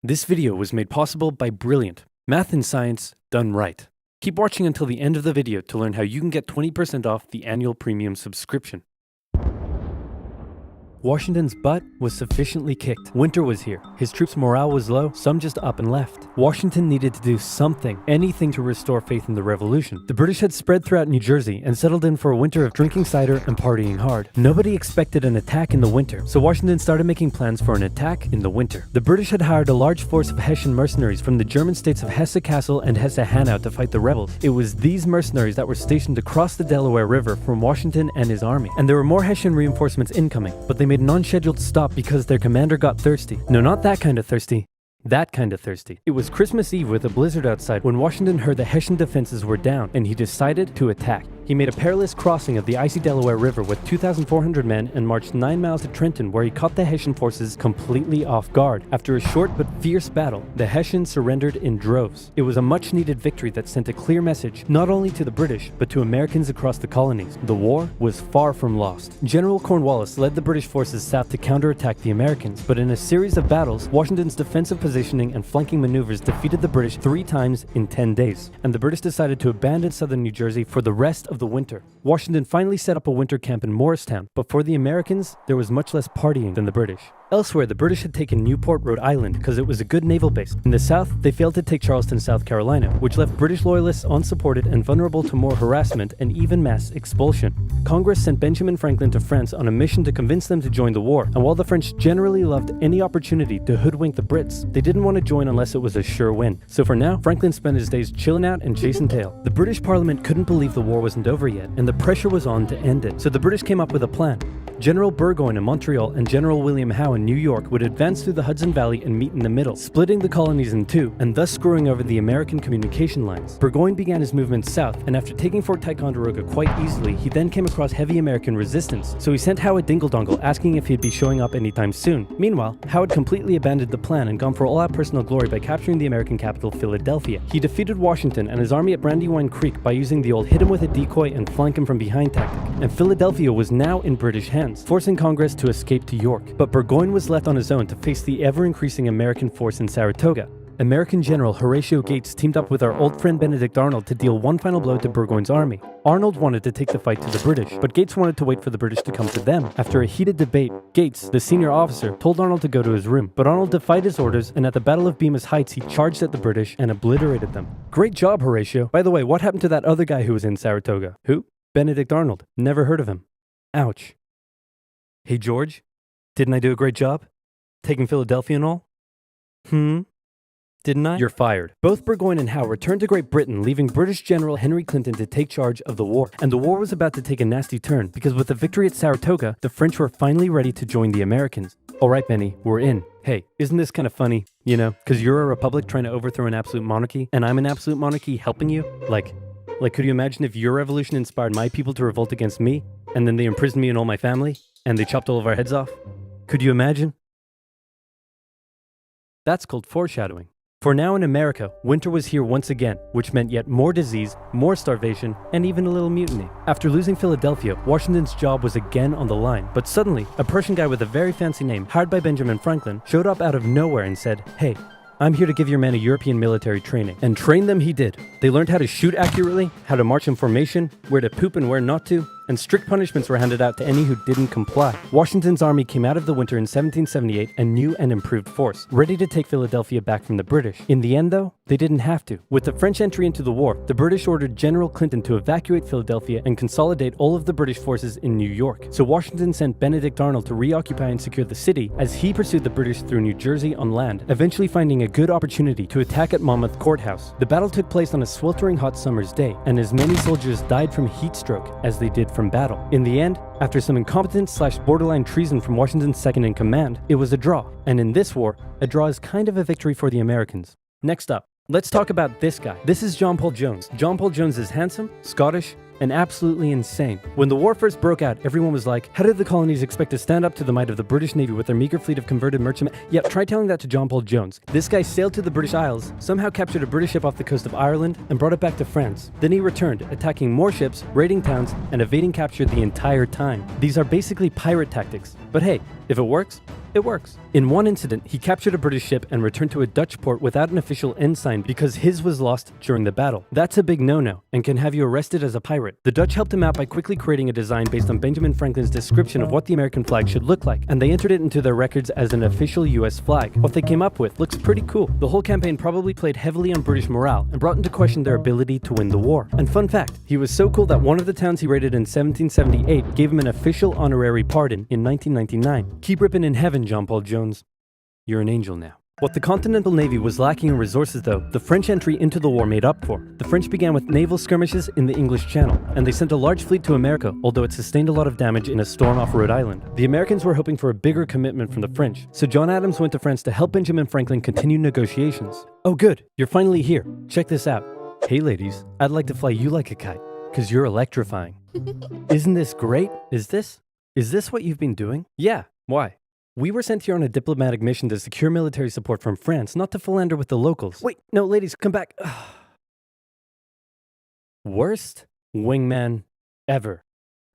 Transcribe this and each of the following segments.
This video was made possible by Brilliant, math and science done right. Keep watching until the end of the video to learn how you can get 20% off the annual premium subscription. Washington's butt was sufficiently kicked. Winter was here. His troops' morale was low, some just up and left. Washington needed to do something, anything to restore faith in the revolution. The British had spread throughout New Jersey and settled in for a winter of drinking cider and partying hard. Nobody expected an attack in the winter, so Washington started making plans for an attack in the winter. The British had hired a large force of Hessian mercenaries from the German states of Hesse-Kassel and Hesse-Hanau to fight the rebels. It was these mercenaries that were stationed across the Delaware River from Washington and his army. And there were more Hessian reinforcements incoming, but they made an unscheduled stop because their commander got thirsty. No, not that kind of thirsty. That kind of thirsty. It was Christmas Eve with a blizzard outside when Washington heard the Hessian defenses were down and he decided to attack. He made a perilous crossing of the icy Delaware River with 2,400 men and marched 9 miles to Trenton, where he caught the Hessian forces completely off guard. After a short but fierce battle, the Hessians surrendered in droves. It was a much-needed victory that sent a clear message, not only to the British, but to Americans across the colonies. The war was far from lost. General Cornwallis led the British forces south to counterattack the Americans, but in a series of battles, Washington's defensive positioning and flanking maneuvers defeated the British 3 times in 10 days, and the British decided to abandon southern New Jersey for the rest of the winter. Washington finally set up a winter camp in Morristown, but for the Americans, there was much less partying than the British. Elsewhere, the British had taken Newport, Rhode Island, because it was a good naval base. In the south, they failed to take Charleston, South Carolina, which left British loyalists unsupported and vulnerable to more harassment and even mass expulsion. Congress sent Benjamin Franklin to France on a mission to convince them to join the war, and while the French generally loved any opportunity to hoodwink the Brits, they didn't want to join unless it was a sure win. So for now, Franklin spent his days chilling out and chasing tail. The British Parliament couldn't believe the war wasn't over yet, and the pressure was on to end it. So the British came up with a plan. General Burgoyne in Montreal and General William Howe in New York would advance through the Hudson Valley and meet in the middle, splitting the colonies in two, and thus screwing over the American communication lines. Burgoyne began his movement south, and after taking Fort Ticonderoga quite easily, he then came across heavy American resistance, so he sent Howe a dingle-dongle asking if he'd be showing up anytime soon. Meanwhile, Howe had completely abandoned the plan and gone for all-out personal glory by capturing the American capital, Philadelphia. He defeated Washington and his army at Brandywine Creek by using the old hit him with a decoy and flank him from behind tactic, and Philadelphia was now in British hands, forcing Congress to escape to York. But Burgoyne was left on his own to face the ever-increasing American force in Saratoga. American General Horatio Gates teamed up with our old friend Benedict Arnold to deal one final blow to Burgoyne's army. Arnold wanted to take the fight to the British, but Gates wanted to wait for the British to come to them. After a heated debate, Gates, the senior officer, told Arnold to go to his room, but Arnold defied his orders, and at the Battle of Bemis Heights he charged at the British and obliterated them. Great job, Horatio. By the way, what happened to that other guy who was in Saratoga? Who? Benedict Arnold. Never heard of him. Ouch. Hey George, didn't I do a great job? Taking Philadelphia and all? Didn't I? You're fired. Both Burgoyne and Howe returned to Great Britain, leaving British General Henry Clinton to take charge of the war. And the war was about to take a nasty turn, because with the victory at Saratoga, the French were finally ready to join the Americans. Alright Benny, we're in. Hey, isn't this kind of funny? You know, because you're a republic trying to overthrow an absolute monarchy, and I'm an absolute monarchy helping you? Like, could you imagine if your revolution inspired my people to revolt against me, and then they imprisoned me and all my family? And they chopped all of our heads off? Could you imagine? That's called foreshadowing. For now in America, winter was here once again, which meant yet more disease, more starvation, and even a little mutiny. After losing Philadelphia, Washington's job was again on the line, but suddenly, a Prussian guy with a very fancy name, hired by Benjamin Franklin, showed up out of nowhere and said, "Hey, I'm here to give your men a European military training." And train them he did. They learned how to shoot accurately, how to march in formation, where to poop and where not to, and strict punishments were handed out to any who didn't comply. Washington's army came out of the winter in 1778 a new and improved force, ready to take Philadelphia back from the British. In the end though, they didn't have to. With the French entry into the war, the British ordered General Clinton to evacuate Philadelphia and consolidate all of the British forces in New York. So Washington sent Benedict Arnold to reoccupy and secure the city as he pursued the British through New Jersey on land, eventually finding a good opportunity to attack at Monmouth Courthouse. The battle took place on a sweltering hot summer's day, and as many soldiers died from heat stroke as they did from battle. In the end, after some incompetent/borderline treason from Washington's second in command, it was a draw. And in this war, a draw is kind of a victory for the Americans. Next up, let's talk about this guy. This is John Paul Jones. John Paul Jones is handsome, Scottish, and absolutely insane. When the war first broke out, everyone was like, how did the colonies expect to stand up to the might of the British Navy with their meager fleet of converted merchantmen? Yep, try telling that to John Paul Jones. This guy sailed to the British Isles, somehow captured a British ship off the coast of Ireland, and brought it back to France. Then he returned, attacking more ships, raiding towns, and evading capture the entire time. These are basically pirate tactics. But hey, if it works, It works. In one incident, he captured a British ship and returned to a Dutch port without an official ensign because his was lost during the battle. That's a big no-no and can have you arrested as a pirate. The Dutch helped him out by quickly creating a design based on Benjamin Franklin's description of what the American flag should look like, and they entered it into their records as an official US flag. What they came up with looks pretty cool. The whole campaign probably played heavily on British morale and brought into question their ability to win the war. And fun fact, he was so cool that one of the towns he raided in 1778 gave him an official honorary pardon in 1999. Keep ripping in heaven, John Paul Jones. You're an angel now. What the Continental Navy was lacking in resources, though, the French entry into the war made up for. The French began with naval skirmishes in the English Channel, and they sent a large fleet to America, although it sustained a lot of damage in a storm off Rhode Island. The Americans were hoping for a bigger commitment from the French, so John Adams went to France to help Benjamin Franklin continue negotiations. Oh good, you're finally here. Check this out. Hey ladies, I'd like to fly you like a kite, cause you're electrifying. Isn't this great? Is this what you've been doing? Yeah, why? We were sent here on a diplomatic mission to secure military support from France, not to philander with the locals. Wait, no, ladies, come back. Worst wingman ever.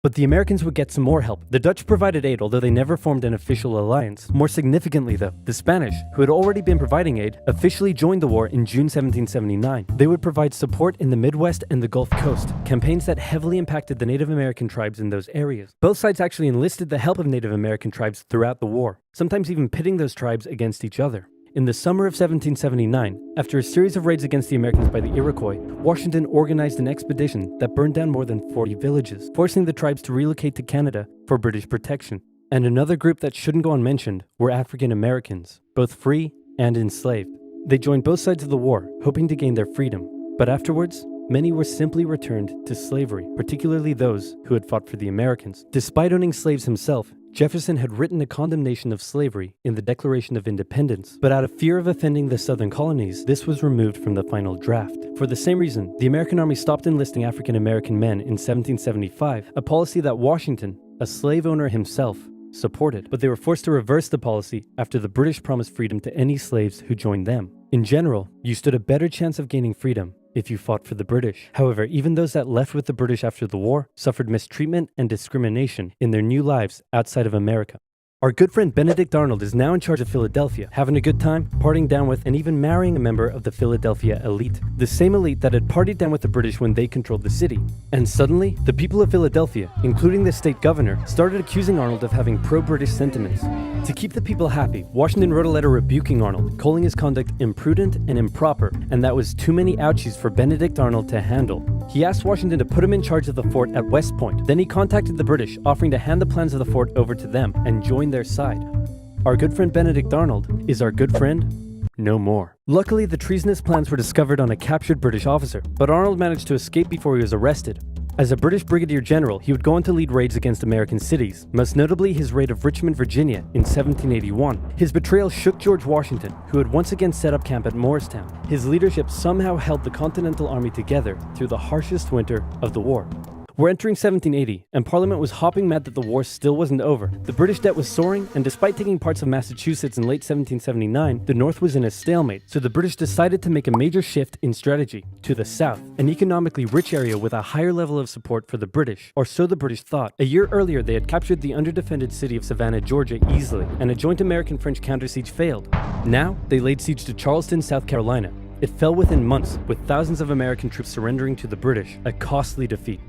But the Americans would get some more help. The Dutch provided aid, although they never formed an official alliance. More significantly, though, the Spanish, who had already been providing aid, officially joined the war in June 1779. They would provide support in the Midwest and the Gulf Coast, campaigns that heavily impacted the Native American tribes in those areas. Both sides actually enlisted the help of Native American tribes throughout the war, sometimes even pitting those tribes against each other. In the summer of 1779, after a series of raids against the Americans by the Iroquois, Washington organized an expedition that burned down more than 40 villages, forcing the tribes to relocate to Canada for British protection. And another group that shouldn't go unmentioned were African Americans, both free and enslaved. They joined both sides of the war, hoping to gain their freedom. But afterwards, many were simply returned to slavery, particularly those who had fought for the Americans. Despite owning slaves himself, Jefferson had written a condemnation of slavery in the Declaration of Independence, but out of fear of offending the southern colonies, this was removed from the final draft. For the same reason, the American Army stopped enlisting African American men in 1775, a policy that Washington, a slave owner himself, supported. But they were forced to reverse the policy after the British promised freedom to any slaves who joined them. In general, you stood a better chance of gaining freedom if you fought for the British. However, even those that left with the British after the war suffered mistreatment and discrimination in their new lives outside of America. Our good friend Benedict Arnold is now in charge of Philadelphia, having a good time, partying down with and even marrying a member of the Philadelphia elite. The same elite that had partied down with the British when they controlled the city. And suddenly, the people of Philadelphia, including the state governor, started accusing Arnold of having pro-British sentiments. To keep the people happy, Washington wrote a letter rebuking Arnold, calling his conduct imprudent and improper, and that was too many ouchies for Benedict Arnold to handle. He asked Washington to put him in charge of the fort at West Point. Then he contacted the British, offering to hand the plans of the fort over to them and join their side. Our good friend Benedict Arnold is our good friend no more. Luckily, the treasonous plans were discovered on a captured British officer, but Arnold managed to escape before he was arrested. As a British brigadier general, he would go on to lead raids against American cities, most notably his raid of Richmond, Virginia in 1781. His betrayal shook George Washington, who had once again set up camp at Morristown. His leadership somehow held the Continental Army together through the harshest winter of the war. We're entering 1780, and Parliament was hopping mad that the war still wasn't over. The British debt was soaring, and despite taking parts of Massachusetts in late 1779, the North was in a stalemate, so the British decided to make a major shift in strategy to the south, an economically rich area with a higher level of support for the British, or so the British thought. A year earlier, they had captured the underdefended city of Savannah, Georgia easily, and a joint American-French counter-siege failed. Now, they laid siege to Charleston, South Carolina. It fell within months, with thousands of American troops surrendering to the British, a costly defeat.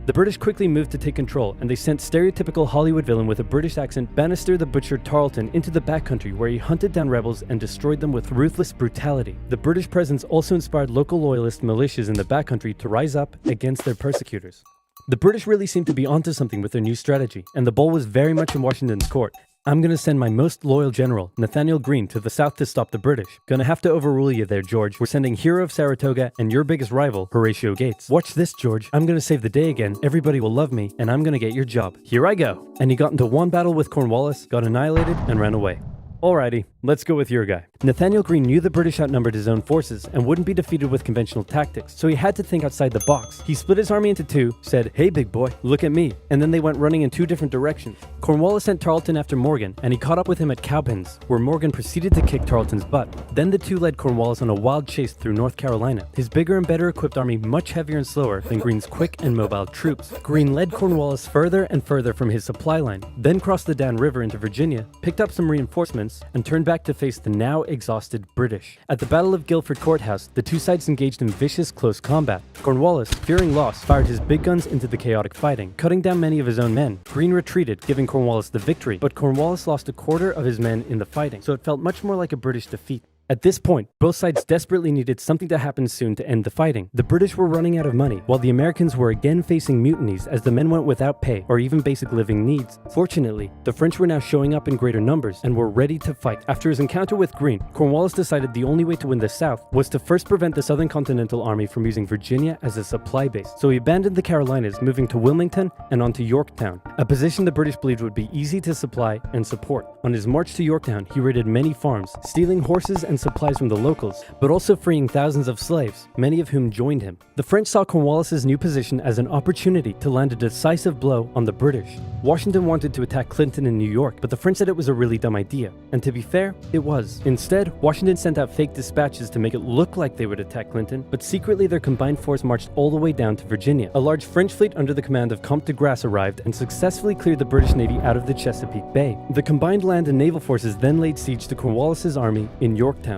The British quickly moved to take control, and they sent stereotypical Hollywood villain with a British accent Bannister the Butcher Tarleton into the backcountry, where he hunted down rebels and destroyed them with ruthless brutality. The British presence also inspired local loyalist militias in the backcountry to rise up against their persecutors. The British really seemed to be onto something with their new strategy, and the ball was very much in Washington's court. I'm gonna send my most loyal general, Nathaniel Greene, to the south to stop the British. Gonna have to overrule you there, George. We're sending Hero of Saratoga and your biggest rival, Horatio Gates. Watch this, George. I'm gonna save the day again, everybody will love me, and I'm gonna get your job. Here I go. And he got into one battle with Cornwallis, got annihilated, and ran away. Alrighty, Let's go with your guy. Nathaniel Greene knew the British outnumbered his own forces and wouldn't be defeated with conventional tactics, so he had to think outside the box. He split his army into two, said, "Hey big boy, look at me," and then they went running in two different directions. Cornwallis sent Tarleton after Morgan, and he caught up with him at Cowpens, where Morgan proceeded to kick Tarleton's butt. Then the two led Cornwallis on a wild chase through North Carolina, his bigger and better equipped army much heavier and slower than Greene's quick and mobile troops. Greene led Cornwallis further and further from his supply line, then crossed the Dan River into Virginia, picked up some reinforcements, and turned back to face the now exhausted British. At the Battle of Guilford Courthouse, the two sides engaged in vicious close combat. Cornwallis, fearing loss, fired his big guns into the chaotic fighting, cutting down many of his own men. Greene retreated, giving Cornwallis the victory, but Cornwallis lost a quarter of his men in the fighting, so it felt much more like a British defeat. At this point, both sides desperately needed something to happen soon to end the fighting. The British were running out of money, while the Americans were again facing mutinies as the men went without pay or even basic living needs. Fortunately, the French were now showing up in greater numbers and were ready to fight. After his encounter with Greene, Cornwallis decided the only way to win the South was to first prevent the Southern Continental Army from using Virginia as a supply base. So he abandoned the Carolinas, moving to Wilmington and on to Yorktown, a position the British believed would be easy to supply and support. On his march to Yorktown, he raided many farms, stealing horses and supplies from the locals, but also freeing thousands of slaves, many of whom joined him. The French saw Cornwallis's new position as an opportunity to land a decisive blow on the British. Washington wanted to attack Clinton in New York, but the French said it was a really dumb idea. And to be fair, it was. Instead, Washington sent out fake dispatches to make it look like they would attack Clinton, but secretly their combined force marched all the way down to Virginia. A large French fleet under the command of Comte de Grasse arrived and successfully cleared the British Navy out of the Chesapeake Bay. The combined land and naval forces then laid siege to Cornwallis's army in Yorktown.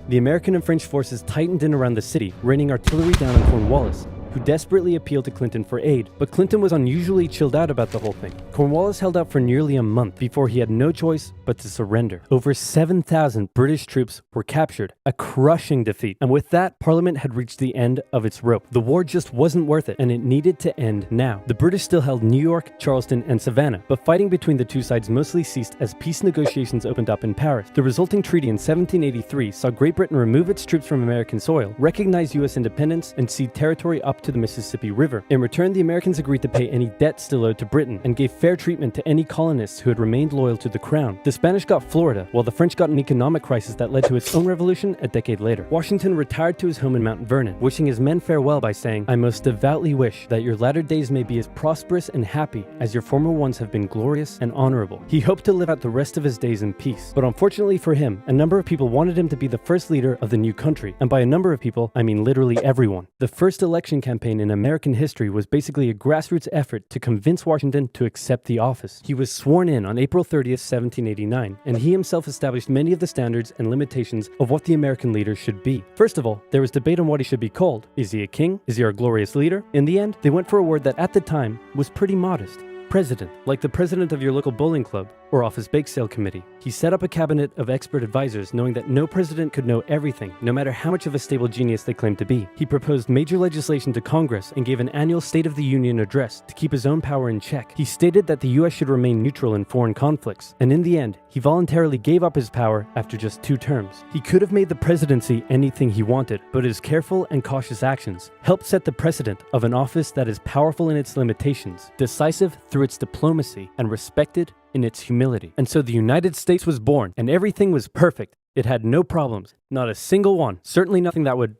The American and French forces tightened in around the city, raining artillery down on Cornwallis, who desperately appealed to Clinton for aid, but Clinton was unusually chilled out about the whole thing. Cornwallis held out for nearly a month before he had no choice but to surrender. Over 7,000 British troops were captured, a crushing defeat, and with that, Parliament had reached the end of its rope. The war just wasn't worth it, and it needed to end now. The British still held New York, Charleston, and Savannah, but fighting between the two sides mostly ceased as peace negotiations opened up in Paris. The resulting treaty in 1783 saw Great Britain remove its troops from American soil, recognize U.S. independence, and cede territory up to the Mississippi River. In return, the Americans agreed to pay any debt still owed to Britain and gave fair treatment to any colonists who had remained loyal to the crown. The Spanish got Florida, while the French got an economic crisis that led to its own revolution a decade later. Washington retired to his home in Mount Vernon, wishing his men farewell by saying, "I most devoutly wish that your latter days may be as prosperous and happy as your former ones have been glorious and honorable." He hoped to live out the rest of his days in peace, but unfortunately for him, a number of people wanted him to be the first leader of the new country, and by a number of people, I mean literally everyone. The first election campaign in American history was basically a grassroots effort to convince Washington to accept the office. He was sworn in on April 30th, 1789, and he himself established many of the standards and limitations of what the American leader should be. First of all, there was debate on what he should be called. Is he a king? Is he our glorious leader? In the end, they went for a word that at the time was pretty modest. President, like the president of your local bowling club or office bake sale committee. He set up a cabinet of expert advisors, knowing that no president could know everything, no matter how much of a stable genius they claimed to be. He proposed major legislation to Congress and gave an annual State of the Union address to keep his own power in check. He stated that the US should remain neutral in foreign conflicts, and in the end, he voluntarily gave up his power after just 2 terms. He could have made the presidency anything he wanted, but his careful and cautious actions helped set the precedent of an office that is powerful in its limitations, decisive through its diplomacy, and respected in its humility. And so the United States was born, and everything was perfect. It had no problems, not a single one. Certainly nothing that would,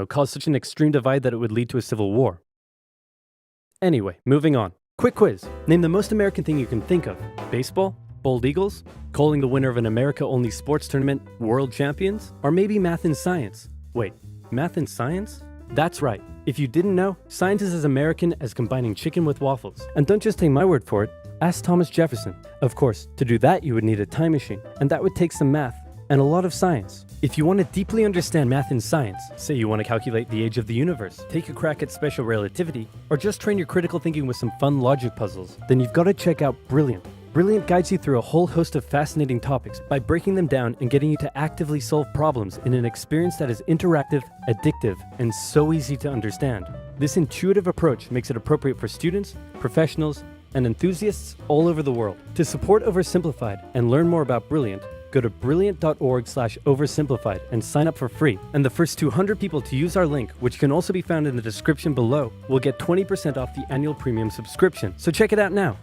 cause such an extreme divide that it would lead to a civil war. Anyway, moving on. Quick quiz. Name the most American thing you can think of. Baseball? Bald Eagles? Calling the winner of an America-only sports tournament world champions? Or maybe math and science? Wait, math and science? That's right. If you didn't know, science is as American as combining chicken with waffles. And don't just take my word for it, ask Thomas Jefferson. Of course, to do that you would need a time machine, and that would take some math and a lot of science. If you want to deeply understand math and science, say you want to calculate the age of the universe, take a crack at special relativity, or just train your critical thinking with some fun logic puzzles, then you've got to check out Brilliant. Brilliant guides you through a whole host of fascinating topics by breaking them down and getting you to actively solve problems in an experience that is interactive, addictive, and so easy to understand. This intuitive approach makes it appropriate for students, professionals, and enthusiasts all over the world. To support OverSimplified and learn more about Brilliant, go to brilliant.org/oversimplified and sign up for free. And the first 200 people to use our link, which can also be found in the description below, will get 20% off the annual premium subscription. So check it out now.